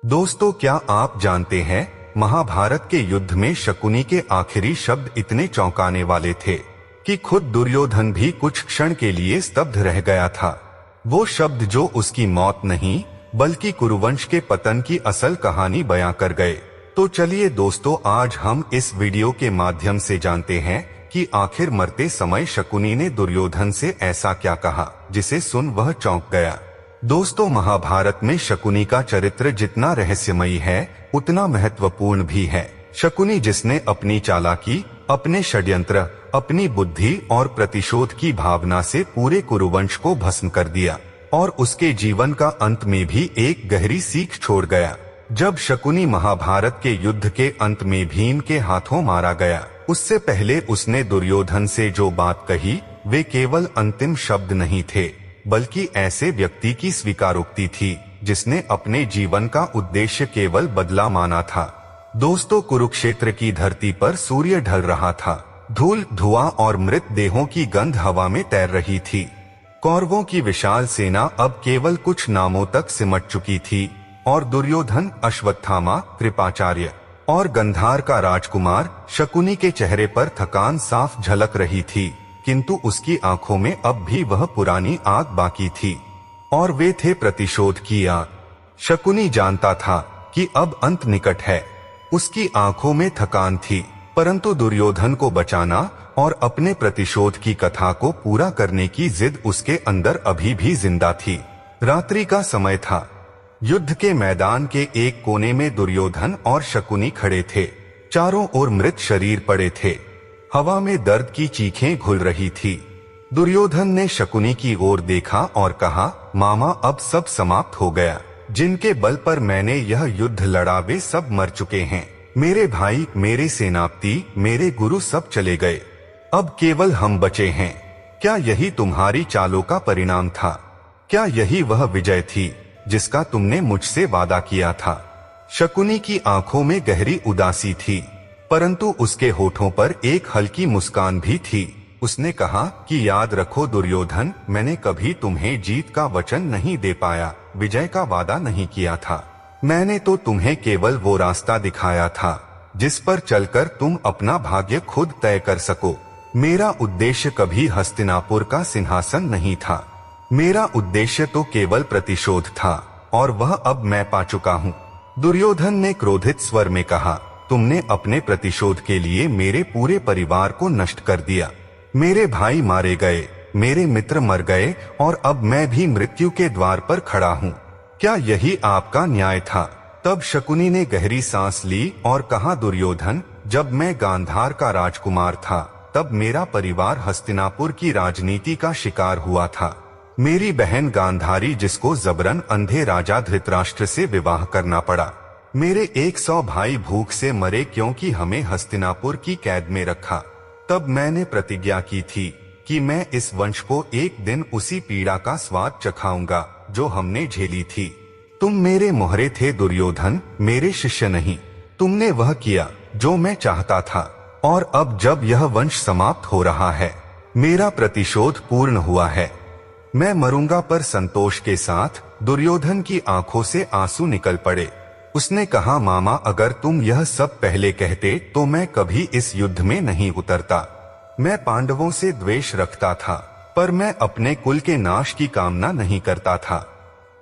दोस्तों, क्या आप जानते हैं महाभारत के युद्ध में शकुनी के आखिरी शब्द इतने चौंकाने वाले थे कि खुद दुर्योधन भी कुछ क्षण के लिए स्तब्ध रह गया था। वो शब्द जो उसकी मौत नहीं बल्कि कुरुवंश के पतन की असल कहानी बयां कर गए। तो चलिए दोस्तों, आज हम इस वीडियो के माध्यम से जानते हैं कि आखिर मरते समय शकुनी ने दुर्योधन से ऐसा क्या कहा जिसे सुन वह चौंक गया। दोस्तों, महाभारत में शकुनी का चरित्र जितना रहस्यमयी है उतना महत्वपूर्ण भी है। शकुनी जिसने अपनी चालाकी, अपने षड्यंत्र, अपनी बुद्धि और प्रतिशोध की भावना से पूरे कुरुवंश को भस्म कर दिया और उसके जीवन का अंत में भी एक गहरी सीख छोड़ गया। जब शकुनी महाभारत के युद्ध के अंत में भीम के हाथों मारा गया, उससे पहले उसने दुर्योधन से जो बात कही वे केवल अंतिम शब्द नहीं थे बल्कि ऐसे व्यक्ति की स्वीकारोक्ति थी जिसने अपने जीवन का उद्देश्य केवल बदला माना था। दोस्तों, कुरुक्षेत्र की धरती पर सूर्य ढल रहा था। धूल, धुआं और मृत देहों की गंध हवा में तैर रही थी। कौरवों की विशाल सेना अब केवल कुछ नामों तक सिमट चुकी थी और दुर्योधन, अश्वत्थामा, कृपाचार्य और गंधार का राजकुमार शकुनी के चेहरे पर थकान साफ झलक रही थी, किंतु उसकी आंखों में अब भी वह पुरानी आग बाकी थी और वे थे प्रतिशोध की आग। शकुनी जानता था कि अब अंत निकट है। उसकी आंखों में थकान थी, परंतु दुर्योधन को बचाना और अपने प्रतिशोध की कथा को पूरा करने की जिद उसके अंदर अभी भी जिंदा थी। रात्रि का समय था। युद्ध के मैदान के एक कोने में दुर्योधन और शकुनी खड़े थे। चारों ओर मृत शरीर पड़े थे। हवा में दर्द की चीखें घुल रही थी। दुर्योधन ने शकुनी की ओर देखा और कहा, मामा, अब सब समाप्त हो गया। जिनके बल पर मैंने यह युद्ध लड़ा वे सब मर चुके हैं। मेरे भाई, मेरे सेनापति, मेरे गुरु सब चले गए। अब केवल हम बचे हैं। क्या यही तुम्हारी चालों का परिणाम था? क्या यही वह विजय थी जिसका तुमने मुझसे वादा किया था? शकुनी की आंखों में गहरी उदासी थी, परंतु उसके होठों पर एक हल्की मुस्कान भी थी। उसने कहा कि याद रखो दुर्योधन, मैंने कभी तुम्हें जीत का वचन नहीं दे पाया, विजय का वादा नहीं किया था। मैंने तो तुम्हें केवल वो रास्ता दिखाया था जिस पर चलकर तुम अपना भाग्य खुद तय कर सको। मेरा उद्देश्य कभी हस्तिनापुर का सिंहासन नहीं था। मेरा उद्देश्य तो केवल प्रतिशोध था और वह अब मैं पा चुका हूँ। दुर्योधन ने क्रोधित स्वर में कहा, तुमने अपने प्रतिशोध के लिए मेरे पूरे परिवार को नष्ट कर दिया। मेरे भाई मारे गए, मेरे मित्र मर गए और अब मैं भी मृत्यु के द्वार पर खड़ा हूँ। क्या यही आपका न्याय था? तब शकुनी ने गहरी सांस ली और कहा, दुर्योधन, जब मैं गांधार का राजकुमार था तब मेरा परिवार हस्तिनापुर की राजनीति का शिकार हुआ था। मेरी बहन गांधारी, जिसको जबरन अंधे राजा धृतराष्ट्र से विवाह करना पड़ा। मेरे 100 भाई भूख से मरे क्योंकि हमें हस्तिनापुर की कैद में रखा। तब मैंने प्रतिज्ञा की थी कि मैं इस वंश को एक दिन उसी पीड़ा का स्वाद चखाऊंगा जो हमने झेली थी। तुम मेरे मोहरे थे दुर्योधन, मेरे शिष्य नहीं। तुमने वह किया जो मैं चाहता था और अब जब यह वंश समाप्त हो रहा है, मेरा प्रतिशोध पूर्ण हुआ है। मैं मरूंगा पर संतोष के साथ। दुर्योधन की आंखों से आंसू निकल पड़े। उसने कहा, मामा, अगर तुम यह सब पहले कहते तो मैं कभी इस युद्ध में नहीं उतरता। मैं पांडवों से द्वेष रखता था, पर मैं अपने कुल के नाश की कामना नहीं करता था।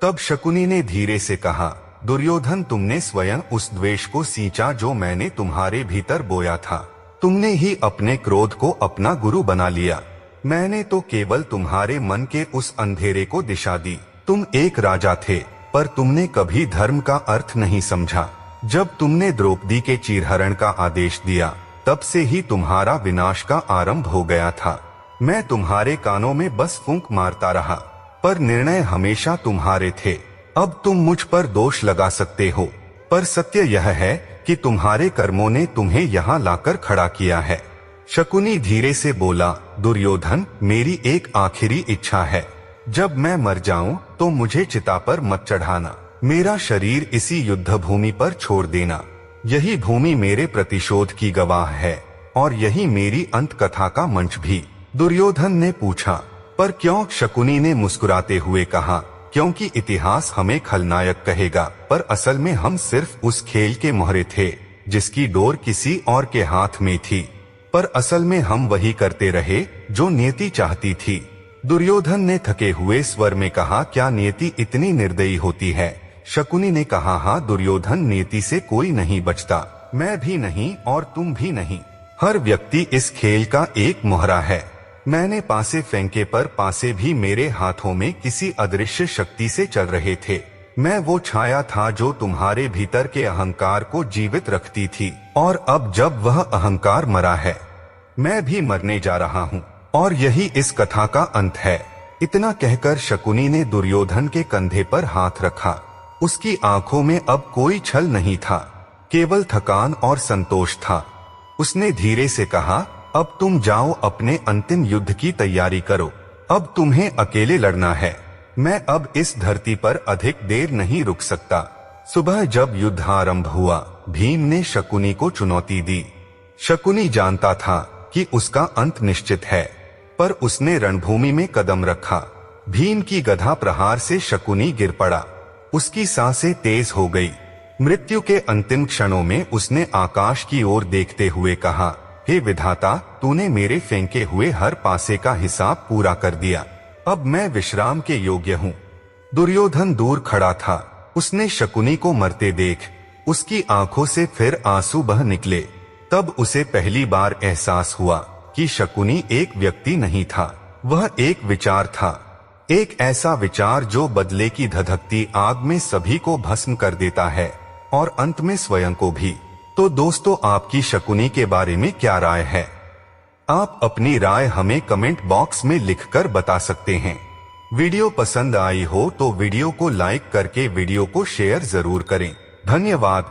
तब शकुनी ने धीरे से कहा, दुर्योधन, तुमने स्वयं उस द्वेष को सींचा जो मैंने तुम्हारे भीतर बोया था। तुमने ही अपने क्रोध को अपना गुरु बना लिया। मैंने तो केवल तुम्हारे मन के उस अंधेरे को दिशा दी। तुम एक राजा थे, पर तुमने कभी धर्म का अर्थ नहीं समझा। जब तुमने द्रौपदी के चीरहरण का आदेश दिया, तब से ही तुम्हारा विनाश का आरंभ हो गया था। मैं तुम्हारे कानों में बस फूंक मारता रहा, पर निर्णय हमेशा तुम्हारे थे। अब तुम मुझ पर दोष लगा सकते हो, पर सत्य यह है कि तुम्हारे कर्मों ने तुम्हें यहाँ लाकर खड़ा किया है। शकुनी धीरे से बोला, दुर्योधन, मेरी एक आखिरी इच्छा है। जब मैं मर जाऊं तो मुझे चिता पर मत चढ़ाना। मेरा शरीर इसी युद्ध भूमि पर छोड़ देना। यही भूमि मेरे प्रतिशोध की गवाह है और यही मेरी अंत कथा का मंच भी। दुर्योधन ने पूछा, पर क्यों? शकुनी ने मुस्कुराते हुए कहा, क्योंकि इतिहास हमें खलनायक कहेगा, पर असल में हम सिर्फ उस खेल के मोहरे थे जिसकी डोर किसी और के हाथ में थी। पर असल में हम वही करते रहे जो नियति चाहती थी। दुर्योधन ने थके हुए स्वर में कहा, क्या नियति इतनी निर्दयी होती है? शकुनी ने कहा, हाँ दुर्योधन, नियति से कोई नहीं बचता, मैं भी नहीं और तुम भी नहीं। हर व्यक्ति इस खेल का एक मोहरा है। मैंने पासे फेंके पर पासे भी मेरे हाथों में किसी अदृश्य शक्ति से चल रहे थे। मैं वो छाया था जो तुम्हारे भीतर के अहंकार को जीवित रखती थी, और अब जब वह अहंकार मरा है, मैं भी मरने जा रहा हूँ, और यही इस कथा का अंत है। इतना कहकर शकुनी ने दुर्योधन के कंधे पर हाथ रखा। उसकी आंखों में अब कोई छल नहीं था, केवल थकान और संतोष था। उसने धीरे से कहा, अब तुम जाओ, अपने अंतिम युद्ध की तैयारी करो। अब तुम्हें अकेले लड़ना है। मैं अब इस धरती पर अधिक देर नहीं रुक सकता। सुबह जब युद्ध आरंभ हुआ, भीम ने शकुनी को चुनौती दी। शकुनी जानता था कि उसका अंत निश्चित है, पर उसने रणभूमि में कदम रखा। भीम की गदा प्रहार से शकुनी गिर पड़ा। उसकी सांसें तेज हो गई। मृत्यु के अंतिम क्षणों में उसने आकाश की ओर देखते हुए कहा, हे विधाता, तूने मेरे फेंके हुए हर पासे का हिसाब पूरा कर दिया। अब मैं विश्राम के योग्य हूँ। दुर्योधन दूर खड़ा था। उसने शकुनी को मरते देख उसकी आंखों से फिर आंसू बह निकले। तब उसे पहली बार एहसास हुआ कि शकुनी एक व्यक्ति नहीं था, वह एक विचार था। एक ऐसा विचार जो बदले की धधकती आग में सभी को भस्म कर देता है, और अंत में स्वयं को भी। तो दोस्तों, आपकी शकुनी के बारे में क्या राय है? आप अपनी राय हमें कमेंट बॉक्स में लिखकर बता सकते हैं। वीडियो पसंद आई हो तो वीडियो को लाइक करके वीडियो को शेयर जरूर करें। धन्यवाद।